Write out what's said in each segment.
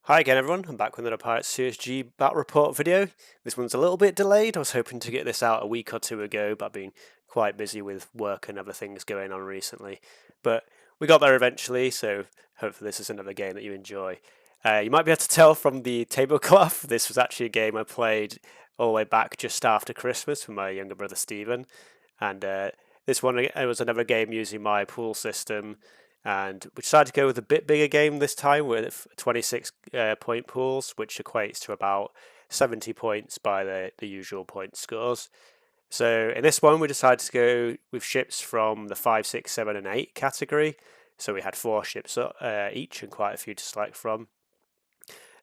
Hi again everyone, I'm back with another Pirates CSG Battle Report video. This one's a little bit delayed. I was hoping to get this out a week or two ago, but I've been quite busy with work and other things going on recently. But we got there eventually, so hopefully this is another game that you enjoy. You might be able to tell from the tablecloth, this was actually a game I played all the way back just after Christmas with my younger brother Stephen. And this one it was another game using my pool system, and we decided to go with a bit bigger game this time with 26 point pools, which equates to about 70 points by the usual point scores. So in this one, we decided to go with ships from the 5, 6, 7, and 8 category. So we had 4 ships each and quite a few to select from.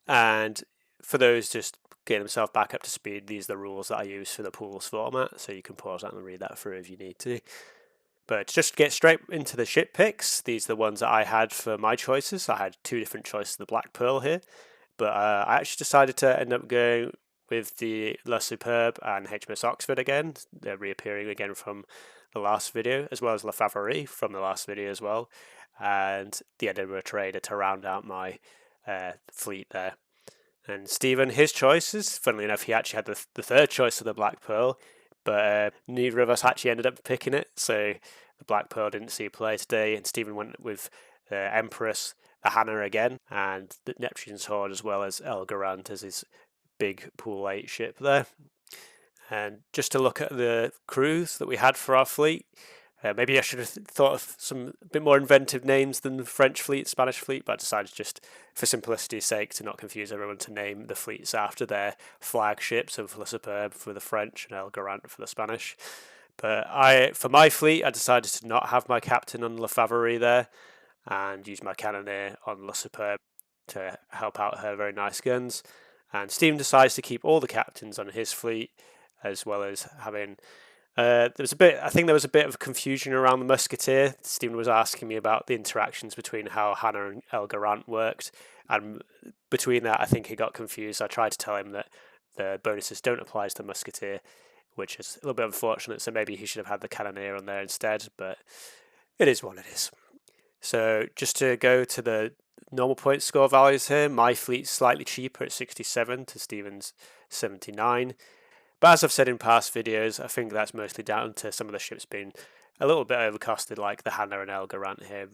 And for those just getting themselves back up to speed, these are the rules that I use for the pools format. So you can pause that and read that through if you need to. But just to get straight into the ship picks, these are the ones that I had for my choices. I had 2 different choices of the Black Pearl here, but I actually decided to end up going with the La Superbe and HMS Oxford again. They're reappearing again from the last video, as well as La Favori from the last video as well, and the Edinburgh Trader to round out my fleet there. And Stephen, his choices, funnily enough, he actually had the third choice of the Black Pearl, but neither of us actually ended up picking it. So the Black Pearl didn't see play today, and Stephen went with the Empress, the Hannah again, and the Neptune's Horde, as well as El Garant as his big pool 8 ship there. And just to look at the crews that we had for our fleet, maybe I should have thought of some a bit more inventive names than the French fleet, Spanish fleet, but I decided just for simplicity's sake to not confuse everyone to name the fleets after their flagships of La Superbe for the French and El Garant for the Spanish. But for my fleet, I decided to not have my captain on La Favori there and use my cannoneer on La Superbe to help out her very nice guns. And Stephen decides to keep all the captains on his fleet, as well as having I think there was a bit of confusion around the Musketeer. Stephen was asking me about the interactions between how Hannah and El Garant worked, and between that, I think he got confused. I tried to tell him that the bonuses don't apply to the Musketeer, which is a little bit unfortunate. So maybe he should have had the Cannoneer on there instead, but it is what it is. So just to go to the normal point score values here, my fleet's slightly cheaper at 67 to Stephen's 79. But as I've said in past videos, I think that's mostly down to some of the ships being a little bit overcosted, like the Hannah and El Garant here.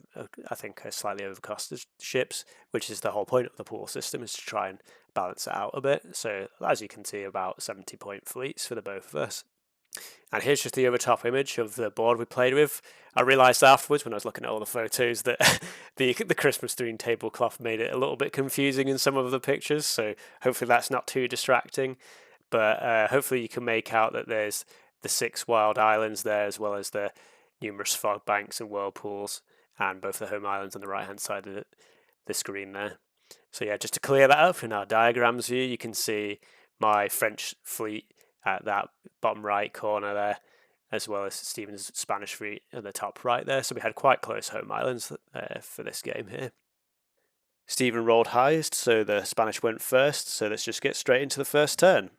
I think are slightly overcosted ships, which is the whole point of the pool system, is to try and balance it out a bit. So as you can see, about 70-point fleets for the both of us. And here's just the over top image of the board we played with. I realised afterwards when I was looking at all the photos that the Christmas themed tablecloth made it a little bit confusing in some of the pictures, so hopefully that's not too distracting. But hopefully you can make out that there's the 6 wild islands there, as well as the numerous fog banks and whirlpools, and both the home islands on the right hand side of the screen there. So yeah, just to clear that up, in our diagrams view, you can see my French fleet at that bottom right corner there, as well as Stephen's Spanish fleet at the top right there. So we had quite close home islands for this game here. Stephen rolled highest, so the Spanish went first. So let's just get straight into the first turn.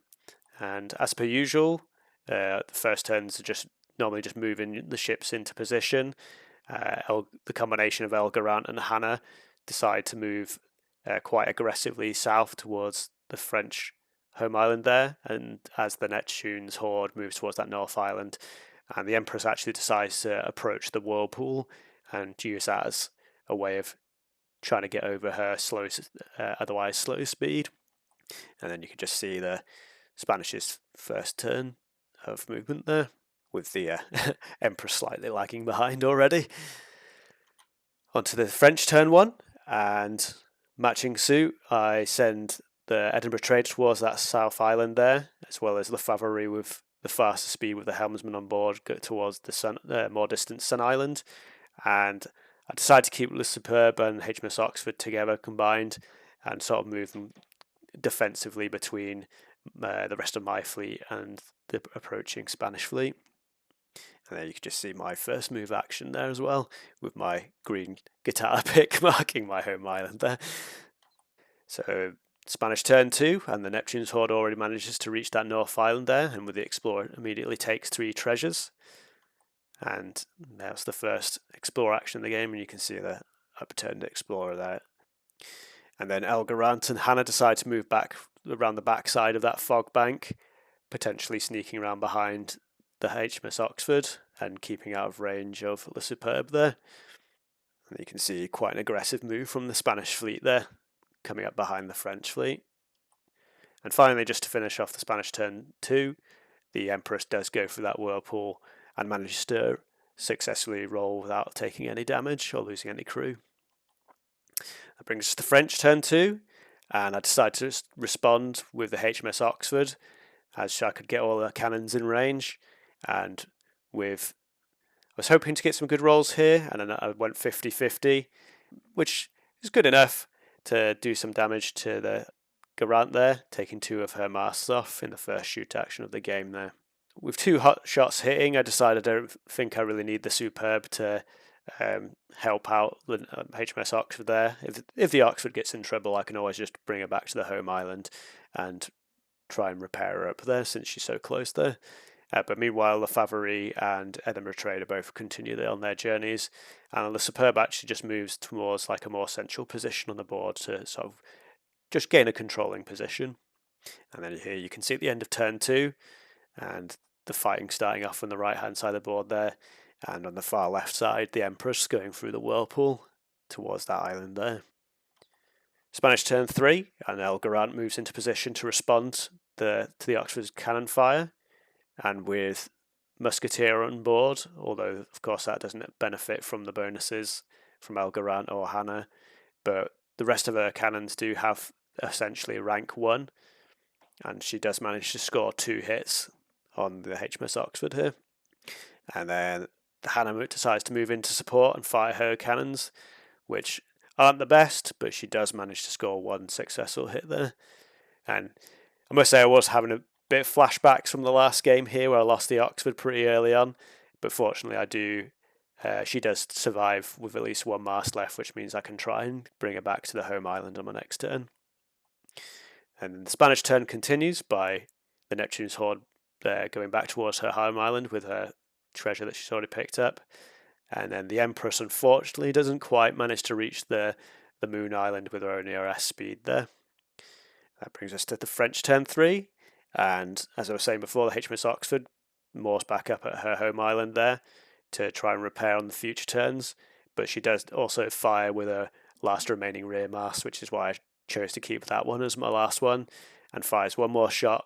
And as per usual, the first turns are just normally just moving the ships into position. The combination of El Garant and Hannah decide to move quite aggressively south towards the French home island there, and as the Neptune's Horde moves towards that North Island, and the Empress actually decides to approach the whirlpool and use that as a way of trying to get over her otherwise slow speed. And then you can just see the Spanish's first turn of movement there, with the Empress slightly lagging behind already. Onto the French turn 1, and matching suit, I send the Edinburgh Trader towards that South Island there, as well as La Favori with the faster speed with the helmsman on board, go towards the more distant Sun Island. And I decided to keep La Superbe and HMS Oxford together combined, and sort of move them defensively between the rest of my fleet and the approaching Spanish fleet. And then you can just see my first move action there as well, with my green guitar pick marking my home island there. So Spanish turn 2, and the Neptune's Horde already manages to reach that North Island there, and with the Explorer immediately takes 3 treasures. And that's the first Explorer action of the game, and you can see the upturned Explorer there. And then Elgarant and Hannah decide to move back around the backside of that fog bank, potentially sneaking around behind the HMS Oxford and keeping out of range of Le Superbe there. And you can see quite an aggressive move from the Spanish fleet there, coming up behind the French fleet. And finally, just to finish off the Spanish turn 2, the Empress does go through that whirlpool and manages to successfully roll without taking any damage or losing any crew. That brings us to French turn 2, and I decided to respond with the HMS Oxford, as I could get all the cannons in range, and I was hoping to get some good rolls here, and then I went 50-50, which is good enough to do some damage to the Garant there, taking 2 of her masts off in the first shoot action of the game there. With 2 hot shots hitting, I decided I don't think I really need the Superbe to help out the HMS Oxford there. If the Oxford gets in trouble, I can always just bring her back to the home island and try and repair her up there, since she's so close there. But meanwhile, the Favori and Edinburgh Trader both continue on their journeys, and the Superbe actually just moves towards like a more central position on the board to sort of just gain a controlling position. And then here you can see at the end of turn 2, and the fighting starting off on the right hand side of the board there, and on the far left side the Empress going through the whirlpool towards that island there. Spanish turn 3, and Elgarant moves into position to respond to the Oxford's cannon fire, and with Musketeer on board, although of course that doesn't benefit from the bonuses from Elgarant or Hannah, but the rest of her cannons do have essentially rank 1, and she does manage to score 2 hits on the HMS Oxford here. And then Hannah decides to move into support and fire her cannons, which aren't the best, but she does manage to score 1 successful hit there. And I must say I was having a bit of flashbacks from the last game here where I lost the Oxford pretty early on, but fortunately she does survive with at least 1 mast left, which means I can try and bring her back to the home island on my next turn. And the Spanish turn continues by the Neptune's Horde going back towards her home island with her treasure that she's already picked up. And then the Empress unfortunately doesn't quite manage to reach the Moon Island with her only RS speed there. That brings us to the French turn 3, and as I was saying before, the HMS Oxford moors back up at her home island there to try and repair on the future turns, but she does also fire with her last remaining rear mast, which is why I chose to keep that one as my last one, and fires 1 more shot,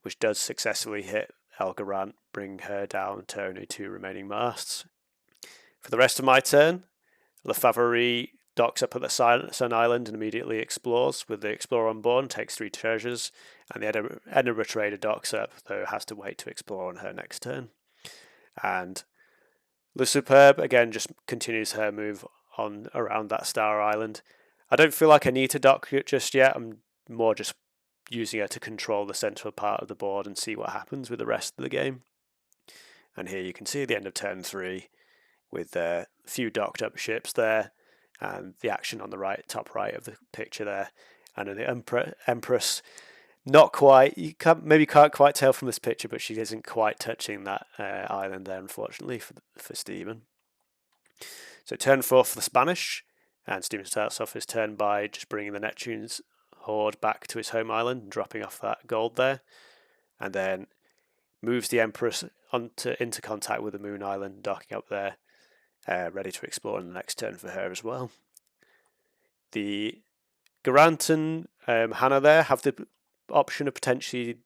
which does successfully hit Elgarant, bringing her down to only 2 remaining masts. For the rest of my turn, Le Favori docks up at the Sun Island and immediately explores with the Explorer on board and takes 3 treasures, and the Edinburgh Trader docks up, though has to wait to explore on her next turn. And Le Superbe again just continues her move on around that Star Island. I don't feel like I need to dock it just yet. I'm more just using her to control the central part of the board and see what happens with the rest of the game. And here you can see the end of turn 3 with a few docked up ships there, and the action on the top right of the picture there, and then the Empress not quite, you can't quite tell from this picture, but she isn't quite touching that island there, unfortunately for Stephen. So turn 4 for the Spanish, and Stephen starts off his turn by just bringing the Neptune's Horde back to his home island and dropping off that gold there, and then moves the Empress into contact with the Moon Island, docking up there, ready to explore in the next turn for her as well. The Garant and Hannah there have the option of potentially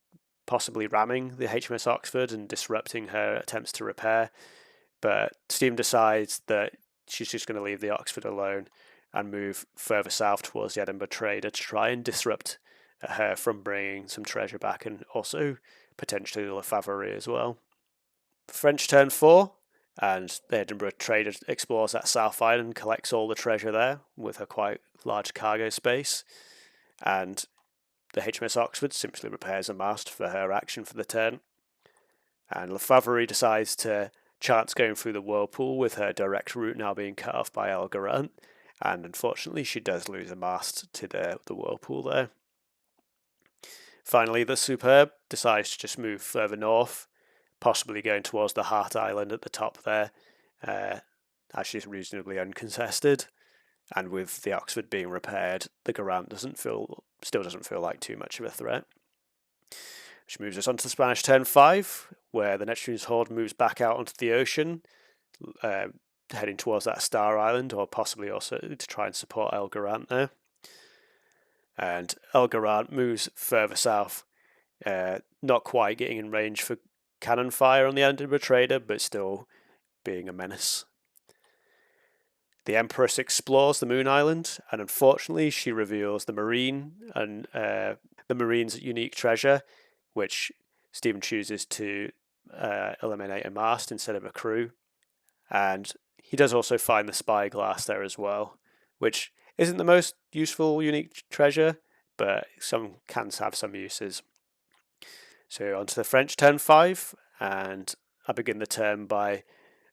possibly ramming the HMS Oxford and disrupting her attempts to repair, but Stephen decides that she's just going to leave the Oxford alone and move further south towards the Edinburgh Trader to try and disrupt her from bringing some treasure back, and also potentially the Le Favori as well. French turn 4, and the Edinburgh Trader explores that South Island and collects all the treasure there with her quite large cargo space, and the HMS Oxford simply repairs a mast for her action for the turn, and Le Favori decides to chance going through the whirlpool with her direct route now being cut off by Elgarant, and unfortunately she does lose a mast to the whirlpool there. Finally, the Superbe decides to just move further north, possibly going towards the Heart Island at the top there, as she's reasonably uncontested. And with the Oxford being repaired, the Garant still doesn't feel like too much of a threat. Which moves us on to the Spanish turn 5, where the Neptune's Horde moves back out onto the ocean, heading towards that Star Island, or possibly also to try and support El Garant there. And El Garant moves further south, not quite getting in range for cannon fire on the Edinburgh Trader, but still being a menace. The Empress explores the Moon Island, and unfortunately, she reveals the Marine and the Marine's unique treasure, which Stephen chooses to eliminate a mast instead of a crew. And he does also find the spyglass there as well, which isn't the most useful unique treasure, but some can have some uses. So onto the French turn 5, and I begin the turn by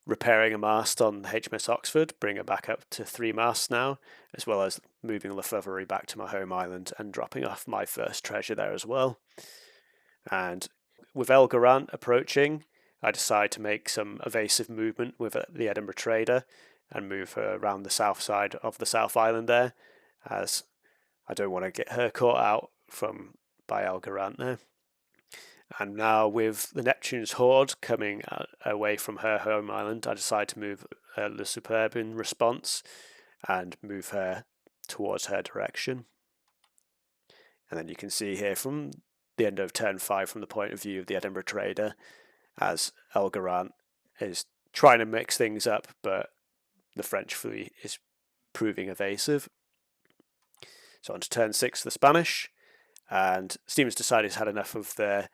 repairing a mast on HMS Oxford, bring it back up to 3 masts now, as well as moving Lefevre back to my home island and dropping off my first treasure there as well. And with El Garant approaching, I decide to make some evasive movement with the Edinburgh Trader and move her around the south side of the South Island there, as I don't want to get her caught out by El Garant there. And now with the Neptune's Horde coming away from her home island, I decide to move Le Superbe in response and move her towards her direction. And then you can see here from the end of turn 5 from the point of view of the Edinburgh Trader, as El Garant is trying to mix things up, but the French fleet is proving evasive. So on to turn 6, the Spanish, and Stevens decided he's had enough of the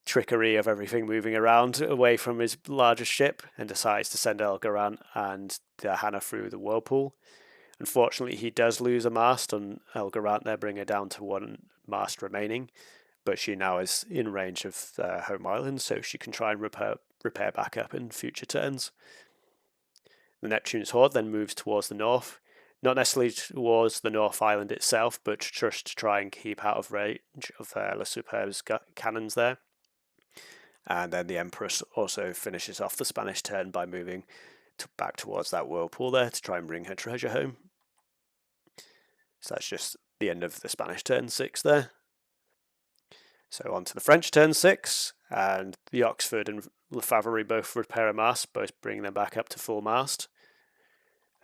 trickery of everything moving around away from his largest ship and decides to send El Garant and the Hannah through the whirlpool. Unfortunately, he does lose a mast on El Garant there, bringing her down to 1 mast remaining, but she now is in range of home island, so she can try and repair back up in future turns. The Neptune's Horde then moves towards the north, not necessarily towards the North Island itself, but just to try and keep out of range of Le Superbe's cannons there. And then the Empress also finishes off the Spanish turn by moving back towards that whirlpool there to try and bring her treasure home. So that's just the end of the Spanish turn 6 there. So on to the French turn 6, and the Oxford and Lefevre both repair a mast, both bringing them back up to full mast.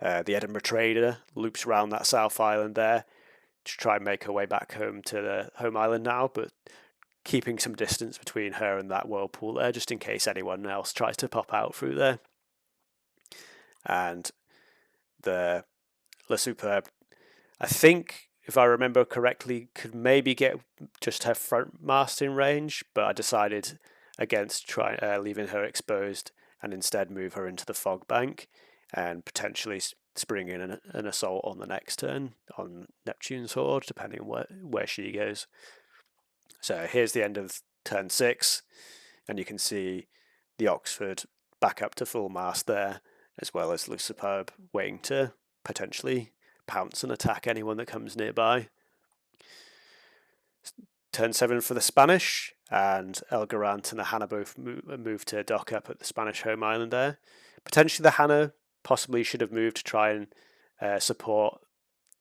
The Edinburgh Trader loops around that South Island there to try and make her way back home to the home island now, but keeping some distance between her and that whirlpool there, just in case anyone else tries to pop out through there. And the Le Superbe, I think, if I remember correctly, could maybe get just her front mast in range, but I decided against leaving her exposed and instead move her into the fog bank and potentially spring in an assault on the next turn on Neptune's Horde, depending on where she goes. So here's the end of turn 6, and you can see the Oxford back up to full mast there, as well as Le Superbe waiting to potentially pounce and attack anyone that comes nearby. Turn 7 for the Spanish, and El Garant and the Hannah both move to dock up at the Spanish home island there. Potentially the Hannah possibly should have moved to try and support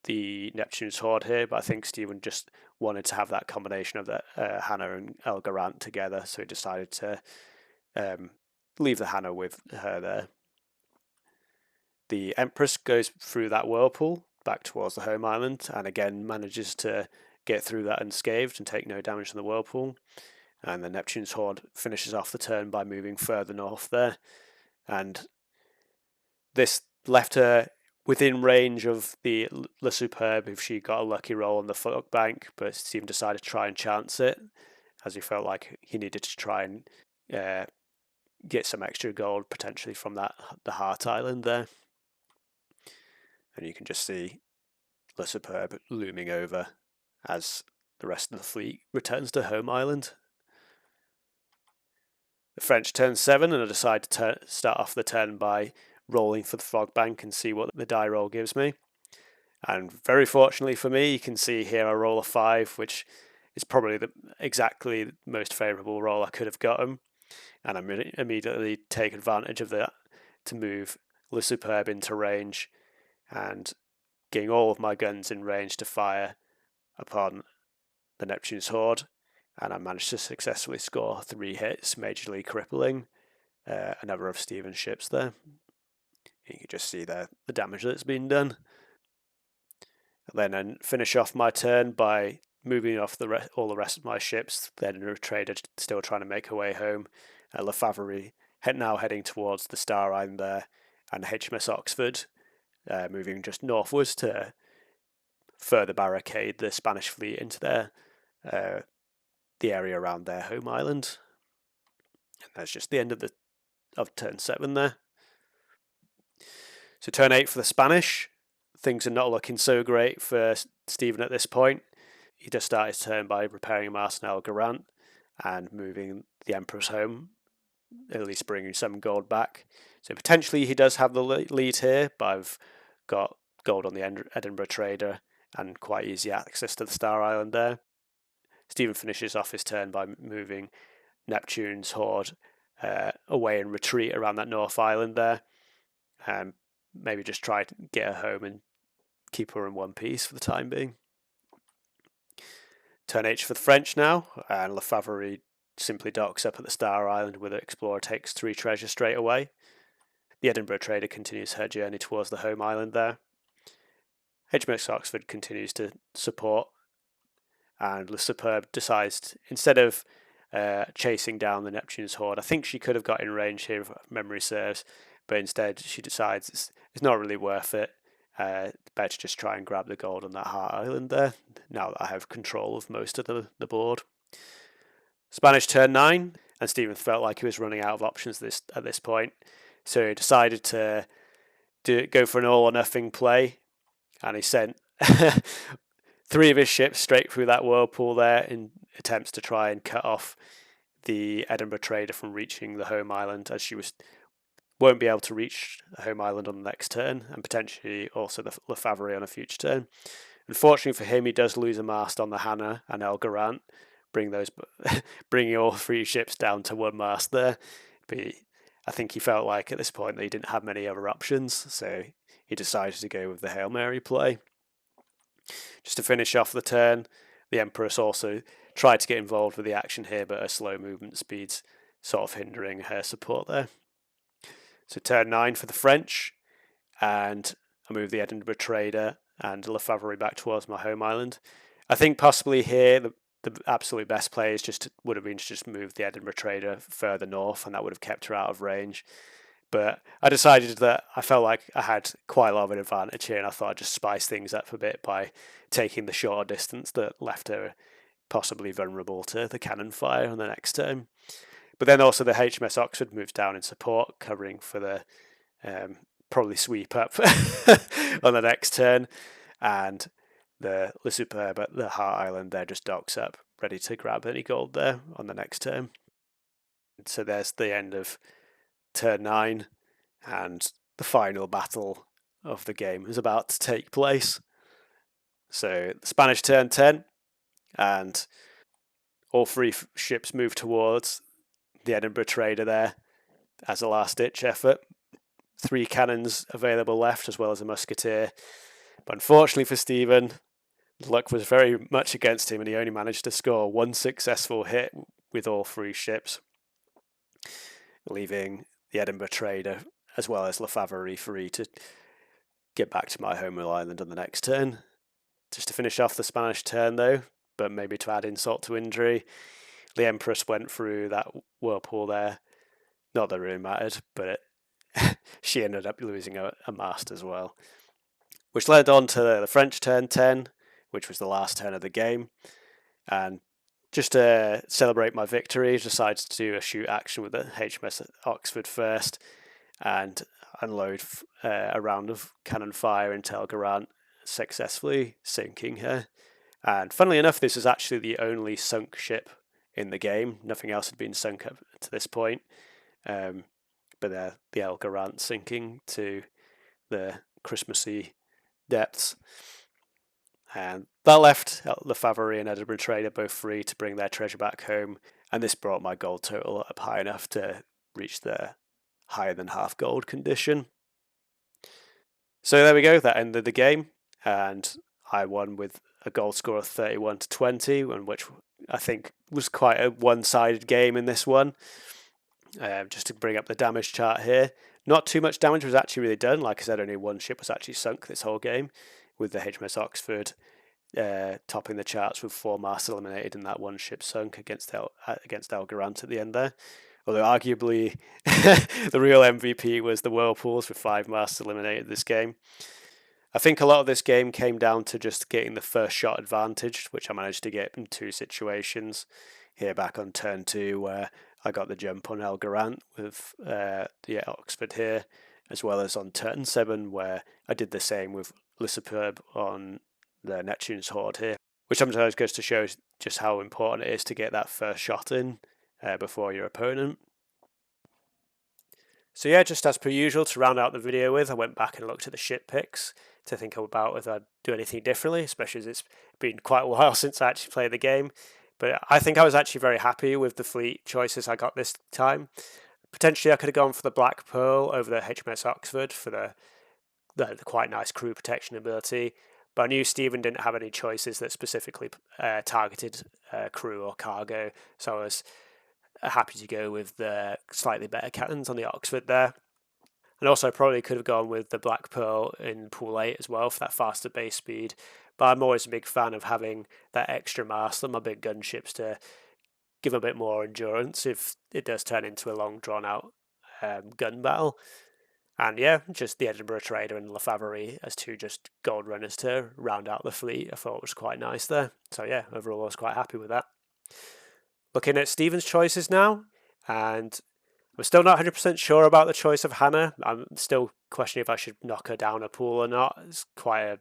the Neptune's Horde here, but I think Stephen just wanted to have that combination of the Hannah and El Garant together, so he decided to leave the Hannah with her there. The Empress goes through that whirlpool back towards the home island, and again manages to get through that unscathed and take no damage from the whirlpool. And the Neptune's Horde finishes off the turn by moving further north there, and this left her within range of the Le Superbe if she got a lucky roll on the fog bank, but Stephen decided to try and chance it, as he felt like he needed to try and get some extra gold potentially from the Heart Island there. And you can just see Le Superbe looming over as the rest of the fleet returns to home island. The French turn 7, and I decide to start off the turn by rolling for the fog bank and see what the die roll gives me. And very fortunately for me, you can see here I roll a 5, which is probably exactly the most favourable roll I could have gotten. And I immediately take advantage of that to move Le Superbe into range and getting all of my guns in range to fire upon the Neptune's horde, and I managed to successfully score 3 hits, majorly crippling a number of Stephen's ships there. You can just see the damage that's been done. And then finish off my turn by moving off all the rest of my ships. Then a trader still trying to make her way home. Lefavre now heading towards the Star Island there, and HMS Oxford moving just northwards to further barricade the Spanish fleet into the area around their home island. And that's just the end of turn 7 there. So turn 8 for the Spanish. Things are not looking so great for Stephen at this point. He does start his turn by repairing a mast on El Garant and moving the Empress home, at least bringing some gold back. So potentially he does have the lead here, but I've got gold on the Edinburgh Trader and quite easy access to the Star Island there. Stephen finishes off his turn by moving Neptune's horde away and retreat around that North Island there. Maybe just try to get her home and keep her in one piece for the time being. Turn H for the French now, and Lefavre simply docks up at the Star Island with her explorer takes 3 treasure straight away. The Edinburgh Trader continues her journey towards the home island there. HMS Oxford continues to support, and Le Superbe decides, instead of chasing down the Neptune's horde, I think she could have got in range here if memory serves, but instead she decides it's not really worth it. Better just try and grab the gold on that Heart Island there, now that I have control of most of the board. Spanish turn 9, and Stephen felt like he was running out of options at this point, so he decided to go for an all or nothing play, and he sent 3 of his ships straight through that whirlpool there in attempts to try and cut off the Edinburgh Trader from reaching the home island, as she won't be able to reach the home island on the next turn, and potentially also the Lefavre on a future turn. Unfortunately for him, he does lose a mast on the Hannah and El Garant, bringing all 3 ships down to 1 mast there. But I think he felt like at this point that he didn't have many other options, so he decided to go with the Hail Mary play. Just to finish off the turn, the Empress also tried to get involved with the action here, but her slow movement speed's sort of hindering her support there. So turn 9 for the French, and I move the Edinburgh Trader and Lefavre back towards my home island. I think possibly here the absolute best play would have been to just move the Edinburgh Trader further north, and that would have kept her out of range. But I decided that I felt like I had quite a lot of an advantage here, and I thought I'd just spice things up a bit by taking the shorter distance that left her possibly vulnerable to the cannon fire on the next turn. But then also the HMS Oxford moves down in support, covering for the probably sweep up on the next turn, and the Le Superbe at the Heart Island there just docks up, ready to grab any gold there on the next turn. So there's the end of turn 9, and the final battle of the game is about to take place. So the Spanish turn 10, and all 3 ships move towards the Edinburgh Trader there as a last-ditch effort. 3 cannons available left, as well as a musketeer. But unfortunately for Stephen, luck was very much against him, and he only managed to score 1 successful hit with all 3 ships, leaving the Edinburgh Trader as well as Lefavre free to get back to my home island on the next turn. Just to finish off the Spanish turn though, but maybe to add insult to injury, the Empress went through that whirlpool there. Not that it really mattered, but she ended up losing a mast as well. Which led on to the French turn 10, which was the last turn of the game. And just to celebrate my victory, I decided to do a shoot action with the HMS Oxford first and unload a round of cannon fire into El Garant, successfully sinking her. And funnily enough, this is actually the only sunk ship in the game. Nothing else had been sunk up to this point. But the El Garant sinking to the Christmassy depths. And that left Lefavre and Edinburgh Trader both free to bring their treasure back home, and this brought my gold total up high enough to reach the higher than half gold condition. So there we go, that ended the game. and I won with a goal score of 31-20, and which I think was quite a one-sided game in this one. Just to bring up the damage chart here, not too much damage was actually really done. Like I said, only one ship was actually sunk this whole game, with the HMS Oxford topping the charts with 4 masts eliminated and that one ship sunk against El Garant at the end there. Although arguably the real MVP was the Whirlpools with 5 masts eliminated this game. I think a lot of this game came down to just getting the first shot advantage, which I managed to get in 2 situations. Here back on turn 2, where I got the jump on El Garant with the Oxford here, as well as on turn 7, where I did the same with Le Superbe on the Neptune's Horde here, which sometimes goes to show just how important it is to get that first shot in before your opponent. So yeah, just as per usual, to round out the video with, I went back and looked at the ship picks to think about whether I'd do anything differently, especially as it's been quite a while since I actually played the game. But I think I was actually very happy with the fleet choices I got this time. Potentially I could have gone for the Black Pearl over the HMS Oxford for the quite nice crew protection ability. But I knew Stephen didn't have any choices that specifically targeted crew or cargo, so I was happy to go with the slightly better cannons on the Oxford there. And also probably could have gone with the Black Pearl in Pool 8 as well for that faster base speed. But I'm always a big fan of having that extra mast on my big gunships to give a bit more endurance if it does turn into a long drawn out gun battle. And yeah, just the Edinburgh Trader and Lefavre as 2 just gold runners to round out the fleet, I thought was quite nice there. So yeah, overall I was quite happy with that. Looking at Stephen's choices now, and I'm still not 100% sure about the choice of Hannah. I'm still questioning if I should knock her down a pool or not. It's quite a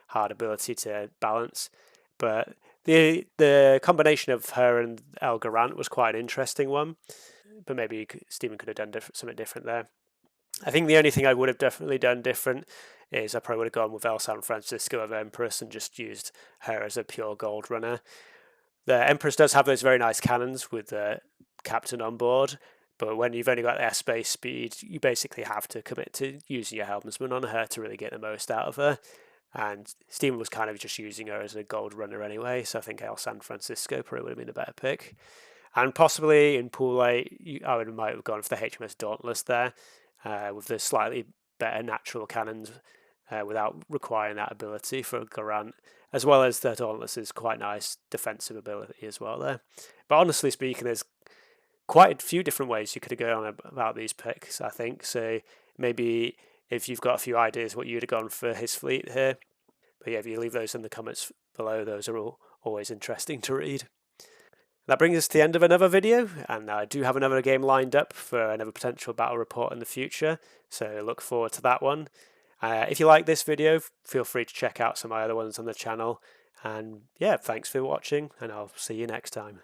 hard ability to balance. But the combination of her and El Garant was quite an interesting one. But maybe Stephen could have done something different there. I think the only thing I would have definitely done different is I probably would have gone with El San Francisco of Empress and just used her as a pure gold runner. The Empress does have those very nice cannons with the captain on board, but when you've only got airspace speed, you basically have to commit to using your helmsman on her to really get the most out of her. And Stephen was kind of just using her as a gold runner anyway, so I think El San Francisco probably would have been the better pick. And possibly in Pool 8, might have gone for the HMS Dauntless there, with the slightly better natural cannons without requiring that ability for Garant, as well as the Dauntless's quite nice defensive ability as well there. But honestly speaking, there's quite a few different ways you could have gone about these picks, I think. So maybe if you've got a few ideas what you'd have gone for his fleet here. But yeah, if you leave those in the comments below, those are always interesting to read. That brings us to the end of another video, and I do have another game lined up for another potential battle report in the future, so look forward to that one. If you like this video, feel free to check out some of my other ones on the channel, and yeah, thanks for watching, and I'll see you next time.